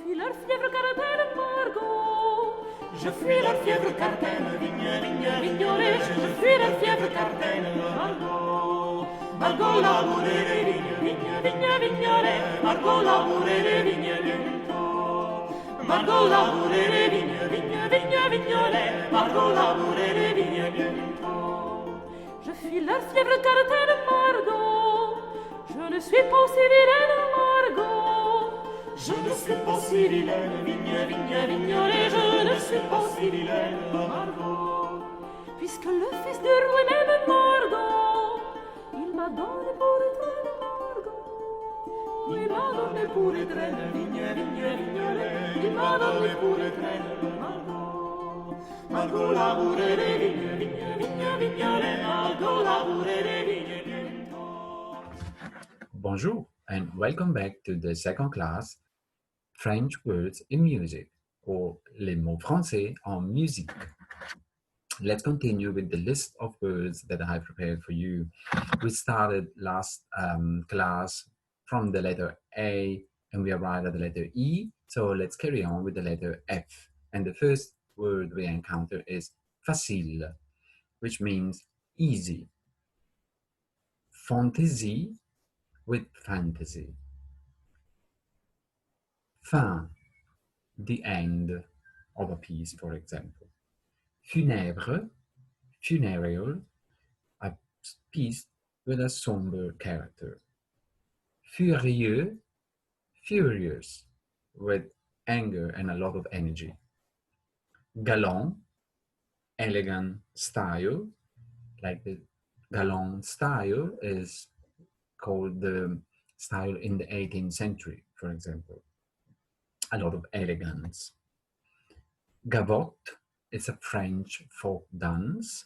fuis leur fièvre cartel, Margot. Je fuis leur fièvre cartel, vigne, vigne, vignolet. Je fuis leur fièvre cartel, Margot. Margot labourer les vignes, vigne, vigne, vignolet. Margot labourer les vignes bientôt. Margot labourer les vignes, vigne, vigne, vignolet. Margot labourer les vignes bientôt. Je fuis leur fièvre cartel, Margot. Je ne suis pas aussi vilaine, Margot. Je ne suis pas si vilaine, vigne, vigne, vignolet. Je ne suis pas si vilaine, Margot. Puisque le fils de lui-même, Margot, il m'a donné pour étreinte, Margot. Il m'a donné pour étreinte, vigne, vigne, vignolet. Il m'a donné pour étreinte, Margot. Margot labourer les vignes, vigne, vigne, vignolet. Margot labourer les vignes bientôt. Bonjour and welcome back to the second class French words in music, or les mots français en musique. Let's continue with the list of words that I prepared for you. We started last class from the letter A and we arrived at the letter E. So let's carry on with the letter F. And the first word we encounter is facile, which means easy. Fantaisie with fantasy. Fin, the end of a piece, for example. Funèbre, funereal, a piece with a somber character. Furieux, furious, with anger and a lot of energy. Galant, elegant style, like the galant style is called the style in the 18th century, for example. A lot of elegance. Gavotte is a French folk dance,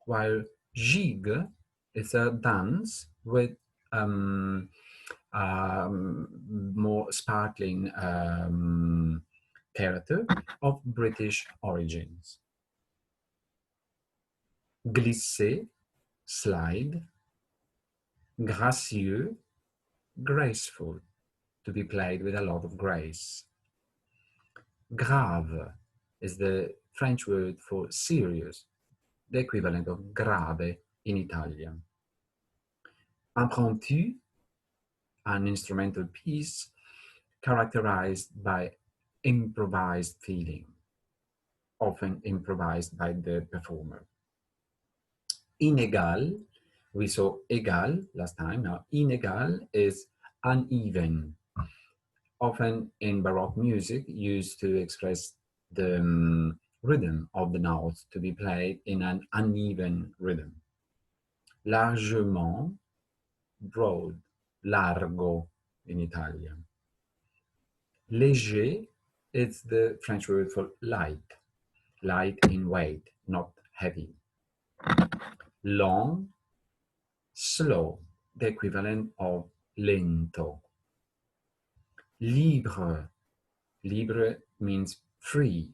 while gigue is a dance with more sparkling character of British origins. Glissé, slide. Gracieux, graceful, to be played with a lot of grace. Grave is the French word for serious, the equivalent of grave in Italian. Impromptu, an instrumental piece characterized by improvised feeling, often improvised by the performer. Inégale, we saw égal last time. Now, inégale is uneven, often in Baroque music used to express the rhythm of the notes to be played in an uneven rhythm. Largement, broad, largo in Italian. Léger is the French word for light, light in weight, not heavy. Lent, slow, the equivalent of lento. Libre, libre means free,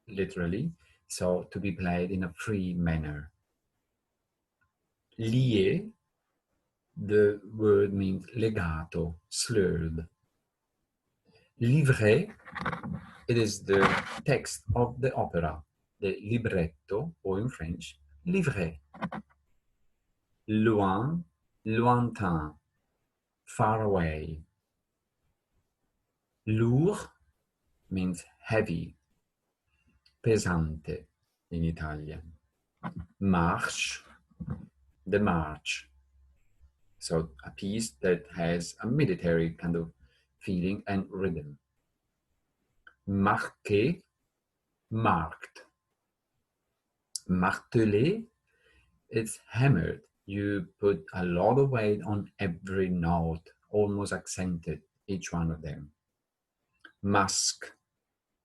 literally, so to be played in a free manner. Lié, the word means legato, slurred. Livret, it is the text of the opera, the libretto, or in French, livret. Loin, lointain, far away. Lourd means heavy, pesante in Italian. Marche, the march. So a piece that has a military kind of feeling and rhythm. Marqué, marked. Martelé, it's hammered. You put a lot of weight on every note, almost accented, each one of them. Masque.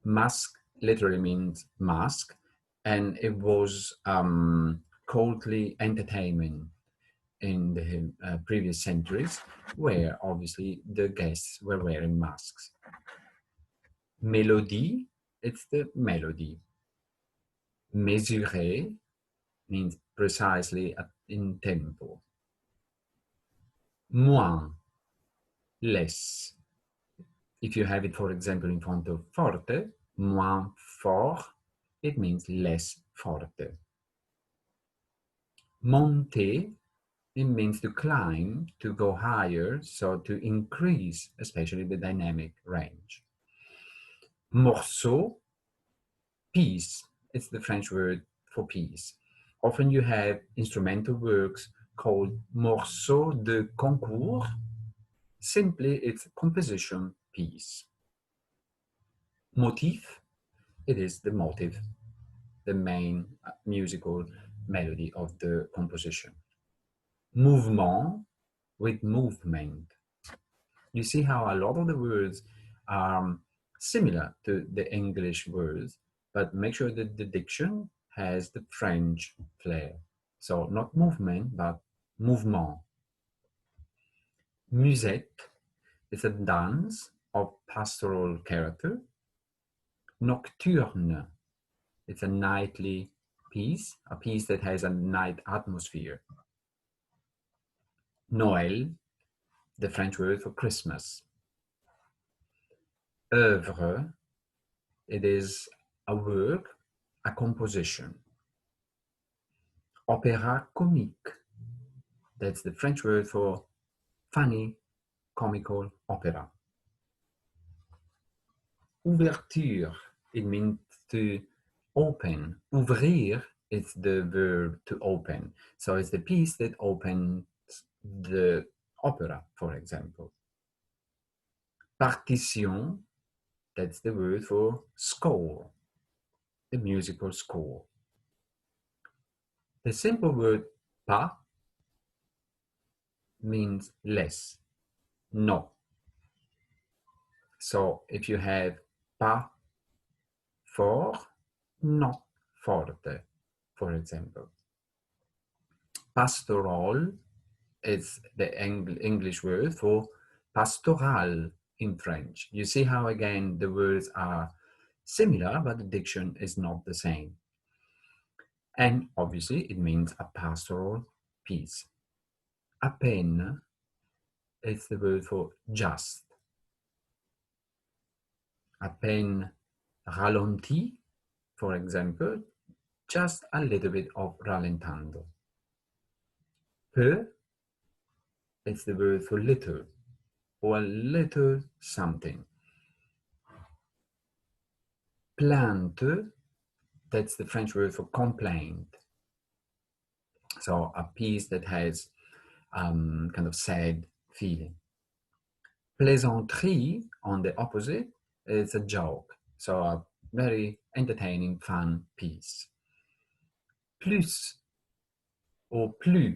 Masque literally means mask, and it was courtly entertainment in the previous centuries, where obviously the guests were wearing masks. Mélodie, it's the melody. Mesuré means precisely in tempo. Moins, less. If you have it, for example, in front of forte, moins fort, it means less forte. Monter, it means to climb, to go higher, so to increase, especially the dynamic range. Morceau, piece, it's the French word for piece. Often you have instrumental works called morceau de concours. Simply, it's a composition piece. Motif, it is the motive, the main musical melody of the composition. Mouvement, with movement. You see how a lot of the words are similar to the English words, but make sure that the diction has the French flair. So not movement, but mouvement. Musette is a dance of pastoral character. Nocturne, it's a nightly piece, a piece that has a night atmosphere. Noël, the French word for Christmas. Œuvre, it is a work, a composition. Opéra comique, that's the French word for funny, comical opera. Ouverture, it means to open. Ouvrir is the verb to open. So it's the piece that opens the opera, for example. Partition, that's the word for score, the musical score. The simple word pas means less, no. So if you have pas fort, not forte, for example. Pastoral is the English word for pastoral in French. You see how, again, the words are similar, but the diction is not the same. And obviously, it means a pastoral piece. À peine is the word for just. À peine ralenti, for example, just a little bit of rallentando. Peu, it's the word for little, or a little something. Plainte, that's the French word for complaint. So a piece that has kind of sad feeling. Plaisanterie, on the opposite, is a joke. So a very entertaining, fun piece. Plus or plus,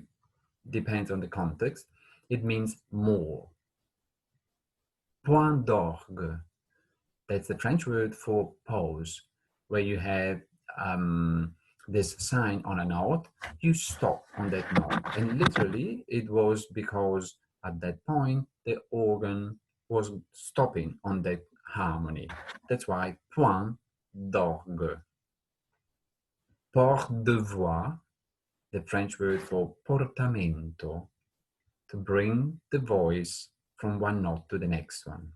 depends on the context, it means more. Point d'orgue, that's the French word for pause, where you have this sign on a note, you stop on that note. And literally, it was because at that point, the organ was stopping on that harmony. That's why point d'orgue. Port de voix, the French word for portamento, to bring the voice from one note to the next one.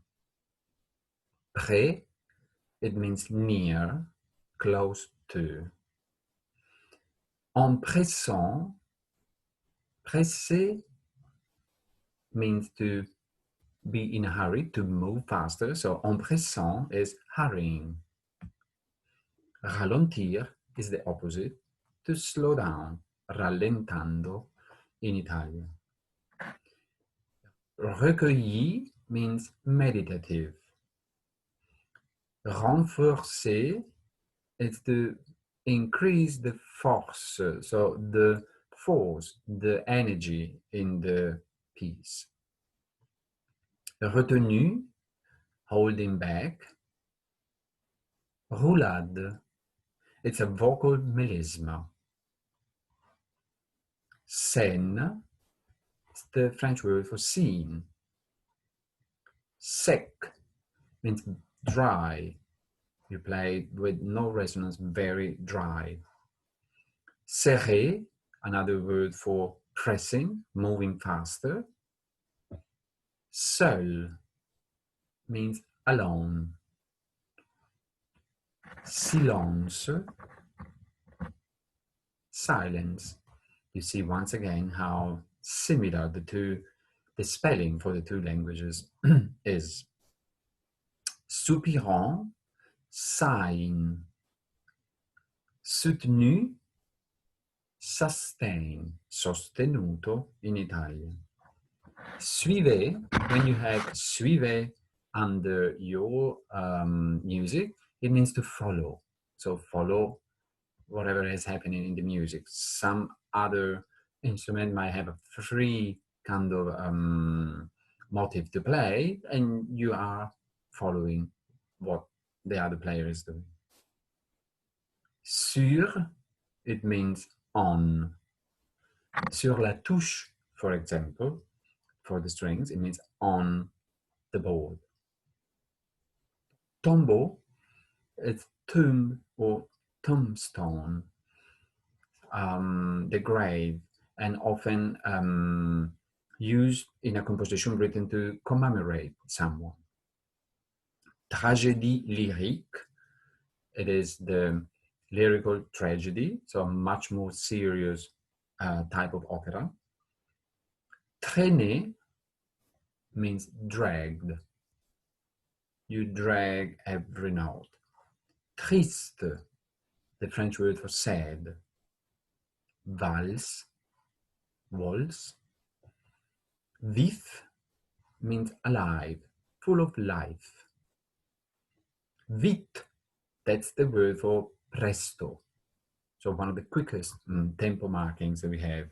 Près, it means near, close to. En pressant, presser means to be in a hurry, to move faster. So en pressant is hurrying. Ralentir is the opposite, to slow down, rallentando in Italian. Recueilli means meditative. Renforcer is to increase the force, so the force, the energy in the piece. Retenu, holding back. Roulade, it's a vocal melisma. Scène, it's the French word for scene. Sec means dry. You play with no resonance, very dry. Serré, another word for pressing, moving faster. Seul means alone, silence, silence. You see once again how similar the spelling for the two languages is. Soupirant, sighing, soutenu, sustain, sostenuto in Italian. Suivez, when you have suivez under your music, it means to follow. So follow whatever is happening in the music. Some other instrument might have a free kind of motif to play, and you are following what the other player is doing. Sur, it means on. Sur la touche, for example, for the strings, it means on the board. Tombeau, it's tomb or tombstone, the grave, and often used in a composition written to commemorate someone. Tragédie lyrique, it is the lyrical tragedy, so a much more serious type of opera. Traîner means dragged. You drag every note. Triste, the French word for sad. Valse, waltz. Vif means alive, full of life. Vite, that's the word for presto. So one of the quickest tempo markings that we have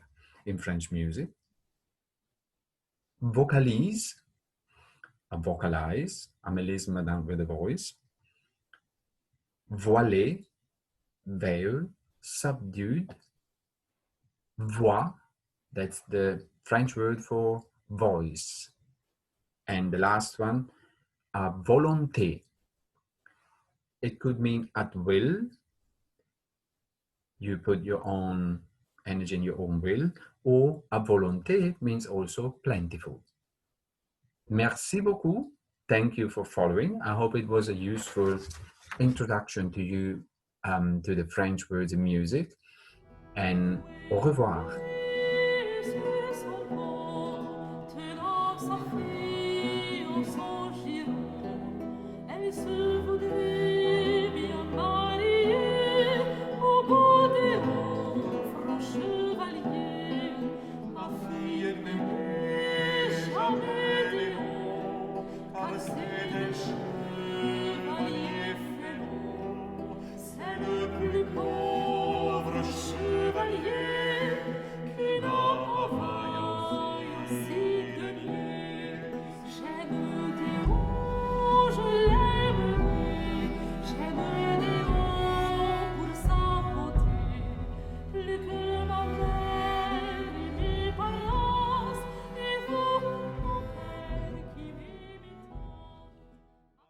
in French music. Vocalise, a vocalize, a melisma done with the voice. Voilé, veil, subdued. Voix, that's the French word for voice. And the last one, volonté. It could mean at will. You put your own energy in your own will, or à volonté means also plentiful. Merci beaucoup. Thank you for following. I hope it was a useful introduction to you to the French words in music. And au revoir.